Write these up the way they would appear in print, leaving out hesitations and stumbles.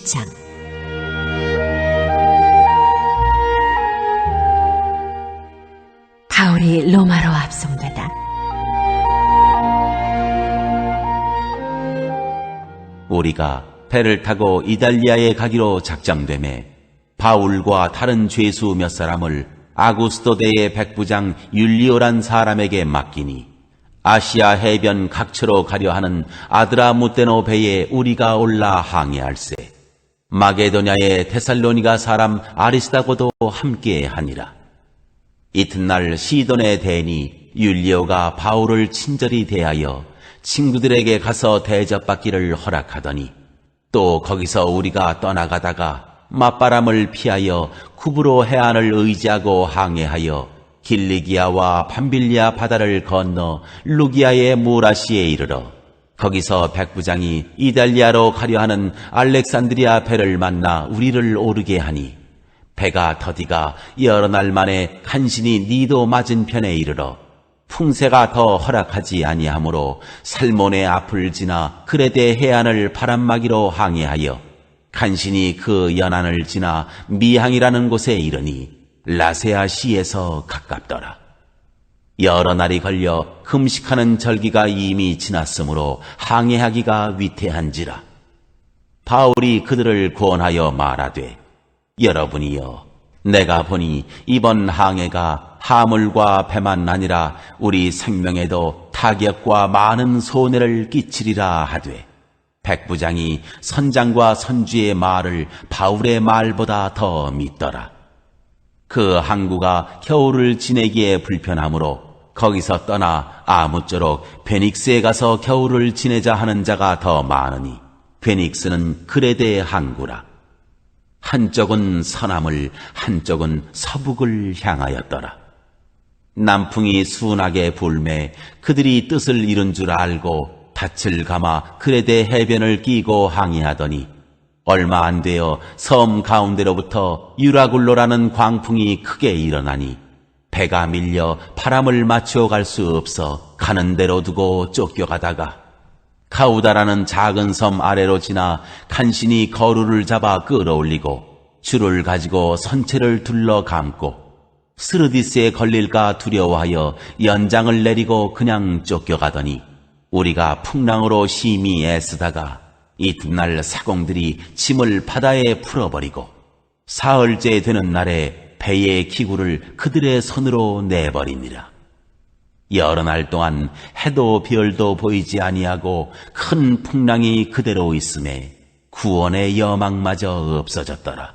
1장. 바울이 로마로 압송되다. 우리가 배를 타고 이달리아에 가기로 작정되매 바울과 다른 죄수 몇 사람을 아구스토대의 백부장 율리오란 사람에게 맡기니 아시아 해변 각처로 가려 하는 아드라무테노 배에 우리가 올라 항해할세. 마게도냐의 데살로니가 사람 아리스다고도 함께 하니라. 이튿날 시돈의 대인이 율리오가 바울을 친절히 대하여 친구들에게 가서 대접받기를 허락하더니 또 거기서 우리가 떠나가다가 맞바람을 피하여 쿠브로 해안을 의지하고 항해하여 길리기아와 밤빌리아 바다를 건너 루기아의 무라시에 이르러 거기서 백부장이 이달리아로 가려 하는 알렉산드리아 배를 만나 우리를 오르게 하니 배가 더디가 여러 날 만에 간신히 니도 맞은편에 이르러 풍세가 더 허락하지 아니하므로 살몬의 앞을 지나 크레데 해안을 바람막이로 항해하여 간신히 그 연안을 지나 미항이라는 곳에 이르니 라세아 시에서 가깝더라. 여러 날이 걸려 금식하는 절기가 이미 지났으므로 항해하기가 위태한지라. 바울이 그들을 권하여 말하되 여러분이여, 내가 보니 이번 항해가 하물과 배만 아니라 우리 생명에도 타격과 많은 손해를 끼치리라 하되 백부장이 선장과 선주의 말을 바울의 말보다 더 믿더라. 그 항구가 겨울을 지내기에 불편하므로 거기서 떠나 아무쪼록 베닉스에 가서 겨울을 지내자 하는 자가 더 많으니 베닉스는 크레데의 항구라. 한쪽은 서남을 한쪽은 서북을 향하였더라. 남풍이 순하게 불매 그들이 뜻을 이룬 줄 알고 닻을 감아 크레데 해변을 끼고 항해하더니 얼마 안 되어 섬 가운데로부터 유라굴로라는 광풍이 크게 일어나니 배가 밀려 바람을 맞추어 갈 수 없어 가는 대로 두고 쫓겨가다가 카우다라는 작은 섬 아래로 지나 간신히 거루를 잡아 끌어올리고 줄을 가지고 선체를 둘러 감고 스르디스에 걸릴까 두려워하여 연장을 내리고 그냥 쫓겨가더니 우리가 풍랑으로 심히 애쓰다가 이튿날 사공들이 짐을 바다에 풀어버리고 사흘째 되는 날에 배의 기구를 그들의 손으로 내버리니라. 여러 날 동안 해도 별도 보이지 아니하고 큰 풍랑이 그대로 있음에 구원의 여망마저 없어졌더라.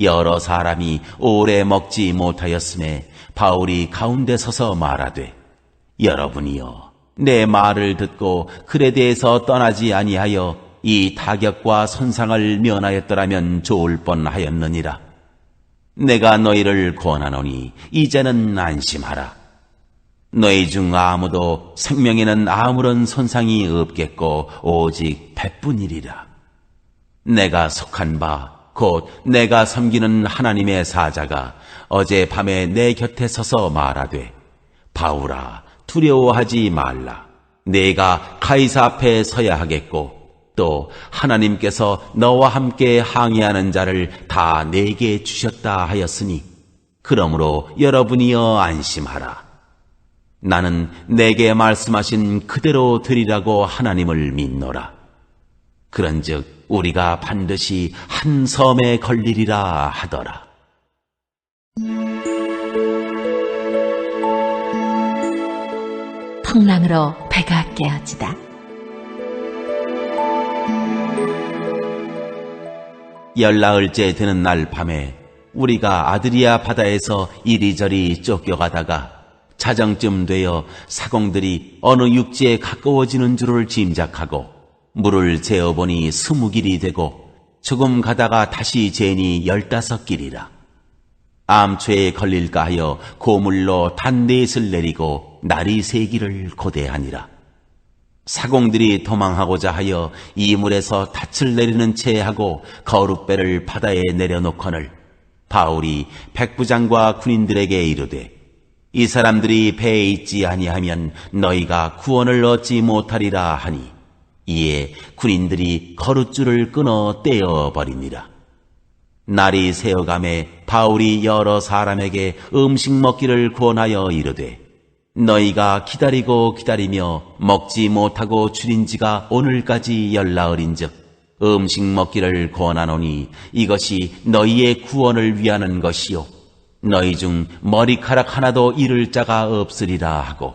여러 사람이 오래 먹지 못하였음에 바울이 가운데 서서 말하되 여러분이여, 내 말을 듣고 크레데에서 떠나지 아니하여 이 타격과 손상을 면하였더라면 좋을 뻔하였느니라. 내가 너희를 권하노니 이제는 안심하라. 너희 중 아무도 생명에는 아무런 손상이 없겠고 오직 배뿐이리라. 내가 속한 바 곧 내가 섬기는 하나님의 사자가 어젯밤에 내 곁에 서서 말하되 바울아, 두려워하지 말라. 내가 가이사 앞에 서야 하겠고 또 하나님께서 너와 함께 항해하는 자를 다 내게 주셨다 하였으니 그러므로 여러분이여 안심하라. 나는 내게 말씀하신 그대로 되리라고 하나님을 믿노라. 그런즉 우리가 반드시 한 섬에 걸리리라 하더라. 풍랑으로 배가 깨어지다. 열나흘째 되는 날 밤에 우리가 아드리아 바다에서 이리저리 쫓겨가다가 자정쯤 되어 사공들이 어느 육지에 가까워지는 줄을 짐작하고 물을 재어보니 20길이 되고 조금 가다가 다시 재니 15길이라. 암초에 걸릴까 하여 고물로 단넷을 내리고 날이 새기를 고대하니라. 사공들이 도망하고자 하여 이물에서 닻을 내리는 채 하고 거룻배를 바다에 내려놓거늘 바울이 백부장과 군인들에게 이르되 이 사람들이 배에 있지 아니하면 너희가 구원을 얻지 못하리라 하니 이에 군인들이 거룻줄을 끊어 떼어버리니라. 날이 새어감에 바울이 여러 사람에게 음식 먹기를 권하여 이르되 너희가 기다리고 기다리며 먹지 못하고 줄인 지가 오늘까지 열나흘인즉 음식 먹기를 권하노니 이것이 너희의 구원을 위하는 것이요 너희 중 머리카락 하나도 잃을 자가 없으리라 하고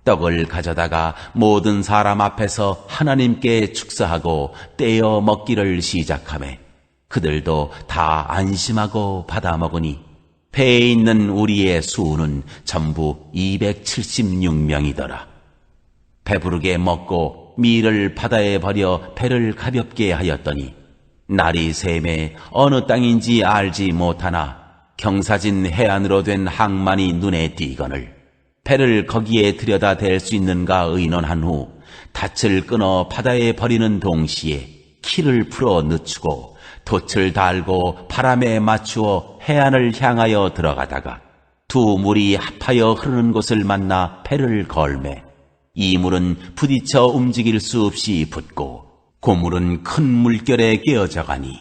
떡을 가져다가 모든 사람 앞에서 하나님께 축사하고 떼어 먹기를 시작하매 그들도 다 안심하고 받아 먹으니 배에 있는 우리의 수는 전부 276명이더라. 배부르게 먹고 밀을 바다에 버려 배를 가볍게 하였더니 날이 새매 어느 땅인지 알지 못하나 경사진 해안으로 된 항만이 눈에 띄거늘 배를 거기에 들여다 댈 수 있는가 의논한 후 닻을 끊어 바다에 버리는 동시에 키를 풀어 늦추고 돛을 달고 바람에 맞추어 해안을 향하여 들어가다가 두 물이 합하여 흐르는 곳을 만나 배를 걸매 이 물은 부딪혀 움직일 수 없이 붙고 고물은 큰 물결에 깨어져 가니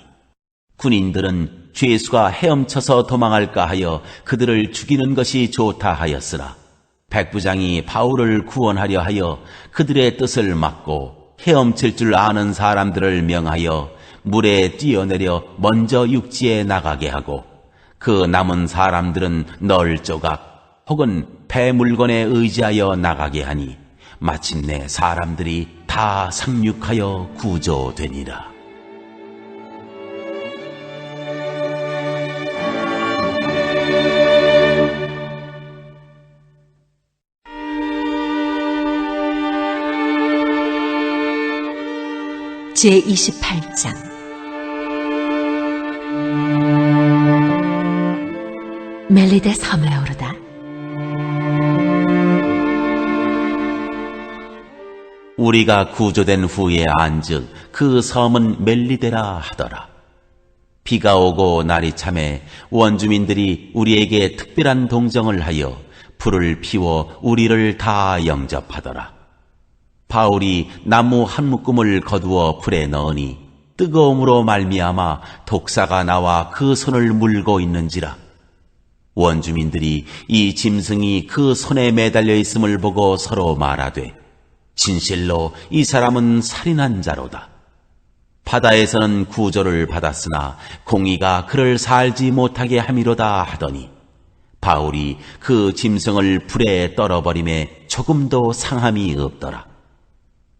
군인들은 죄수가 헤엄쳐서 도망할까 하여 그들을 죽이는 것이 좋다 하였으나 백부장이 바울을 구원하려 하여 그들의 뜻을 막고 헤엄칠 줄 아는 사람들을 명하여 물에 뛰어내려 먼저 육지에 나가게 하고 그 남은 사람들은 널 조각 혹은 배 물건에 의지하여 나가게 하니 마침내 사람들이 다 상륙하여 구조되니라. 제28장 멜리데 섬에 오르다. 우리가 구조된 후에 안즉 그 섬은 멜리데라 하더라. 비가 오고 날이 참해 원주민들이 우리에게 특별한 동정을 하여 불을 피워 우리를 다 영접하더라. 바울이 나무 한 묶음을 거두어 불에 넣으니 뜨거움으로 말미암아 독사가 나와 그 손을 물고 있는지라. 원주민들이 이 짐승이 그 손에 매달려 있음을 보고 서로 말하되 진실로 이 사람은 살인한 자로다. 바다에서는 구조를 받았으나 공의가 그를 살지 못하게 함이로다 하더니 바울이 그 짐승을 불에 떨어버림에 조금도 상함이 없더라.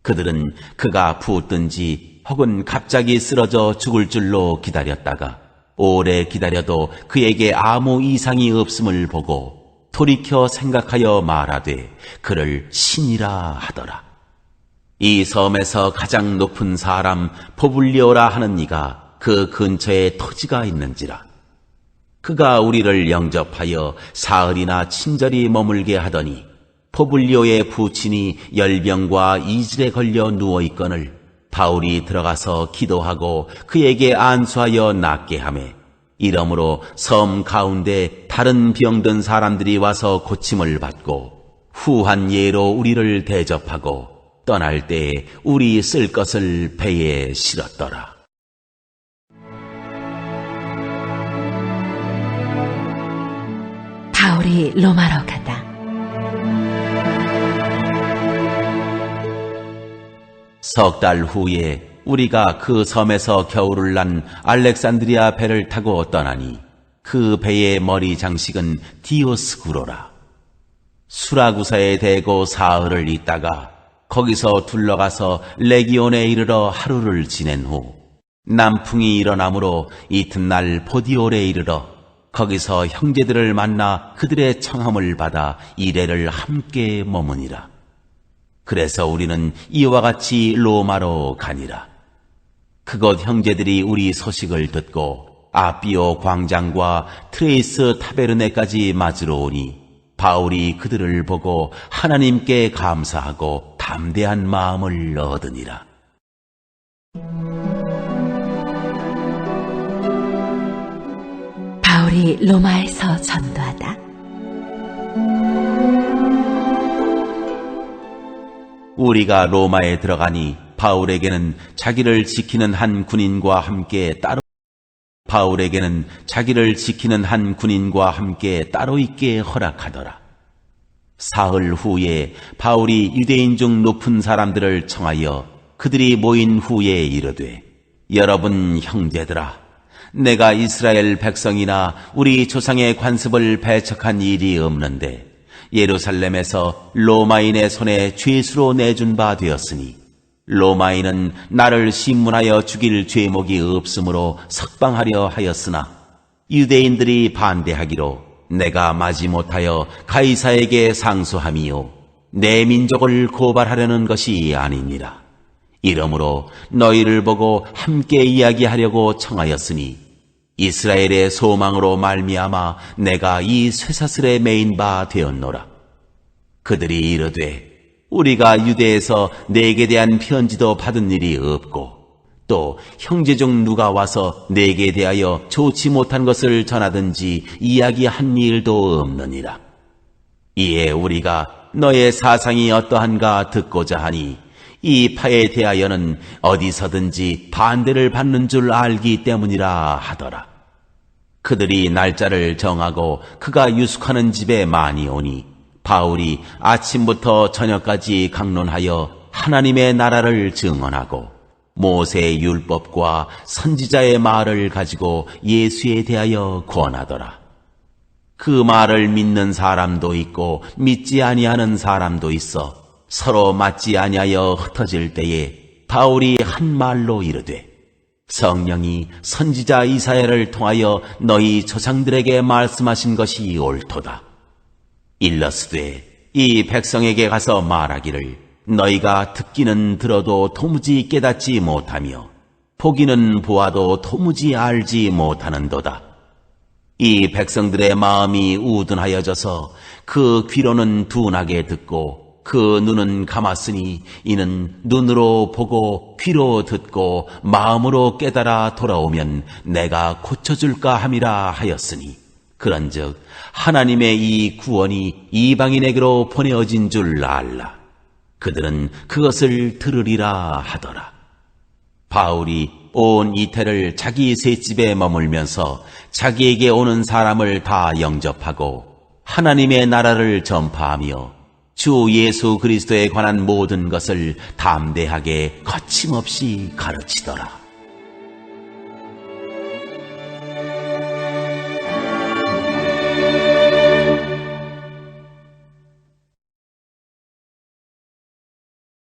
그들은 그가 부었든지 혹은 갑자기 쓰러져 죽을 줄로 기다렸다가 오래 기다려도 그에게 아무 이상이 없음을 보고 돌이켜 생각하여 말하되 그를 신이라 하더라. 이 섬에서 가장 높은 사람 포블리오라 하는 이가 그 근처에 토지가 있는지라. 그가 우리를 영접하여 사흘이나 친절히 머물게 하더니 포블리오의 부친이 열병과 이질에 걸려 누워있거늘 바울이 들어가서 기도하고 그에게 안수하여 낫게 하매 이러므로 섬 가운데 다른 병든 사람들이 와서 고침을 받고 후한 예로 우리를 대접하고 떠날 때에 우리 쓸 것을 배에 실었더라. 바울이 로마로 가다. 석 달 후에 우리가 그 섬에서 겨울을 난 알렉산드리아 배를 타고 떠나니 그 배의 머리 장식은 디오스구로라. 수라구사에 대고 사흘을 있다가 거기서 둘러가서 레기온에 이르러 하루를 지낸 후 남풍이 일어나므로 이튿날 보디올에 이르러 거기서 형제들을 만나 그들의 청함을 받아 이레를 함께 머무니라. 그래서 우리는 이와 같이 로마로 가니라. 그곳 형제들이 우리 소식을 듣고 아비오 광장과 트레이스 타베르네까지 맞으러 오니 바울이 그들을 보고 하나님께 감사하고 담대한 마음을 얻으니라. 바울이 로마에서 전도하다. 우리가 로마에 들어가니 바울에게는 자기를 지키는 한 군인과 함께 따로 있게 허락하더라. 사흘 후에 바울이 유대인 중 높은 사람들을 청하여 그들이 모인 후에 이르되, 여러분 형제들아, 내가 이스라엘 백성이나 우리 조상의 관습을 배척한 일이 없는데 예루살렘에서 로마인의 손에 죄수로 내준 바 되었으니 로마인은 나를 신문하여 죽일 죄목이 없으므로 석방하려 하였으나 유대인들이 반대하기로 내가 마지못하여 가이사에게 상소함이요 내 민족을 고발하려는 것이 아니니라. 이러므로 너희를 보고 함께 이야기하려고 청하였으니 이스라엘의 소망으로 말미암아 내가 이 쇠사슬에 매인 바 되었노라. 그들이 이르되, 우리가 유대에서 내게 대한 편지도 받은 일이 없고 또 형제 중 누가 와서 내게 대하여 좋지 못한 것을 전하든지 이야기한 일도 없느니라. 이에 우리가 너의 사상이 어떠한가 듣고자 하니 이 파에 대하여는 어디서든지 반대를 받는 줄 알기 때문이라 하더라. 그들이 날짜를 정하고 그가 유숙하는 집에 많이 오니 바울이 아침부터 저녁까지 강론하여 하나님의 나라를 증언하고 모세의 율법과 선지자의 말을 가지고 예수에 대하여 권하더라. 그 말을 믿는 사람도 있고 믿지 아니하는 사람도 있어 서로 맞지 아니하여 흩어질 때에 바울이 한 말로 이르되, 성령이 선지자 이사야를 통하여 너희 조상들에게 말씀하신 것이 옳도다. 일러스되 이 백성에게 가서 말하기를 너희가 듣기는 들어도 도무지 깨닫지 못하며 보기는 보아도 도무지 알지 못하는도다. 이 백성들의 마음이 우둔하여져서 그 귀로는 둔하게 듣고 그 눈은 감았으니 이는 눈으로 보고 귀로 듣고 마음으로 깨달아 돌아오면 내가 고쳐줄까 함이라 하였으니 그런즉 하나님의 이 구원이 이방인에게로 보내어진 줄 알라. 그들은 그것을 들으리라 하더라. 바울이 온 이태를 자기 셋집에 머물면서 자기에게 오는 사람을 다 영접하고 하나님의 나라를 전파하며 주 예수 그리스도에 관한 모든 것을 담대하게 거침없이 가르치더라.